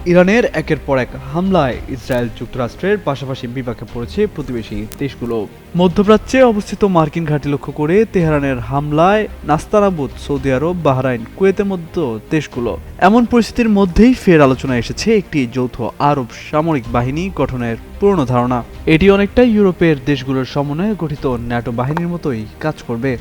ইরানের একের পর এক হামলায় ইসরায়েল যুক্তরাষ্ট্রের পাশাপাশি বিপাকে পড়েছে প্রতিবেশী দেশগুলো। মধ্যপ্রাচ্যে অবস্থিত মার্কিন ঘাঁটি লক্ষ্য করে তেহরানের হামলায় নাস্তানাবুদ, সৌদি আরব, বাহরাইন, কুয়েতের মতো দেশগুলো। এমন পরিস্থিতির মধ্যেই ফের আলোচনায় এসেছে একটি যৌথ আরব সামরিক বাহিনী গঠনের পুরনো ধারণা। এটি অনেকটা ইউরোপের দেশগুলোর সমন্বয়ে গঠিত ন্যাটো বাহিনীর মতোই কাজ করবে।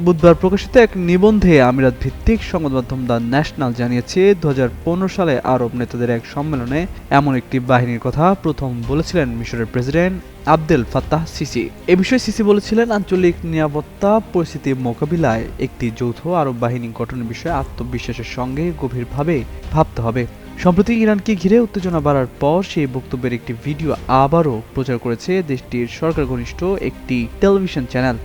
বুধবার প্রকাশিত এক নিবন্ধে আমিরাত ভিত্তিক সংবাদ মাধ্যম দ্য ন্যাশনাল জানিয়েছে 2015 সালে আরব নেতাদের এক সম্মেলনে এমন একটি বাহিনীর কথা প্রথম বলেছিলেন মিশরের প্রেসিডেন্ট আবদেল ফাত্তাহ সিসি। এ বিষয়ে সিসি বলেছিলেন, আঞ্চলিক নিরাপত্তা পরিস্থিতি মোকাবিলায় একটি যৌথ আরব বাহিনী গঠনের বিষয়ে আত্মবিশ্বাসের সঙ্গে গভীরভাবে ভাবতে হবে। সম্প্রতি ইরানকে ঘিরে উত্তেজনা বাড়ার পর সেই বক্তব্যের একটি ভিডিও আবারও প্রচার করেছে দেশটির সরকার ঘনিষ্ঠ একটি টেলিভিশন চ্যানেল।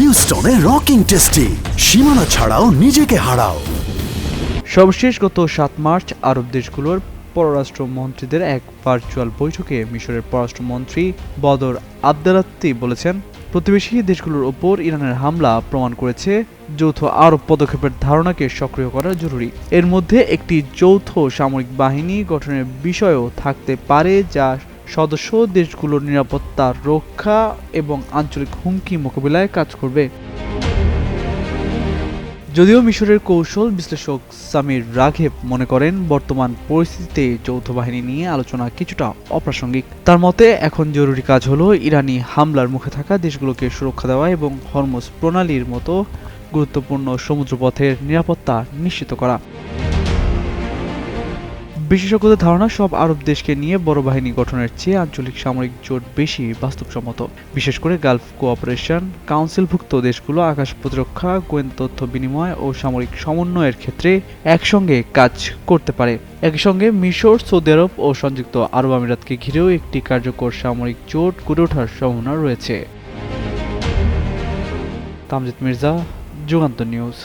হিউস্টনে রকিং টেস্টি, সীমানা ছাড়াও নিজেকে হারাও। সর্বশেষ গত 7 মার্চ আরব দেশগুলোর পররাষ্ট্র মন্ত্রীদের এক ভার্চুয়াল বৈঠকে মিশরের পররাষ্ট্রমন্ত্রী বদর আবদেলাত্তি বলেছেন, প্রতিবেশী দেশগুলোর ওপর ইরানের হামলা প্রমাণ করেছে যৌথ আরব পদক্ষেপের ধারণাকে সক্রিয় করা জরুরি। এর মধ্যে একটি যৌথ সামরিক বাহিনী গঠনের বিষয়ও থাকতে পারে, যা সদস্য দেশগুলোর নিরাপত্তা রক্ষা এবং আঞ্চলিক হুমকি মোকাবিলায় কাজ করবে। যদিও মিশরের কৌশল বিশ্লেষক সামির রাঘেব মনে করেন, বর্তমান পরিস্থিতিতে যৌথ বাহিনী নিয়ে আলোচনা কিছুটা অপ্রাসঙ্গিক। তার মতে এখন জরুরি কাজ হলো ইরানি হামলার মুখে থাকা দেশগুলোকে সুরক্ষা দেওয়া এবং হরমুজ প্রণালীর মতো গুরুত্বপূর্ণ সমুদ্রপথের নিরাপত্তা নিশ্চিত করা। বিশেষজ্ঞদের ধারণা, সব আরব দেশকে নিয়ে বড় বাহিনী গঠনের চেয়ে আঞ্চলিক সামরিক জোট বেশি বাস্তবসম্মত। বিশেষ করে গালফ কোঅপারেশন কাউন্সিলভুক্ত দেশগুলো আকাশ প্রতিরক্ষা, গোয়েন্দা তথ্য বিনিময় ও সামরিক সমন্বয়ের ক্ষেত্রে একসঙ্গে কাজ করতে পারে। একই সঙ্গে মিশর, সৌদি আরব ও সংযুক্ত আরব আমিরাতকে ঘিরেও একটি কার্যকর সামরিক জোট গড়ে ওঠার সম্ভাবনা রয়েছে। তামজিদ মির্জা, যুগান্তর নিউজ।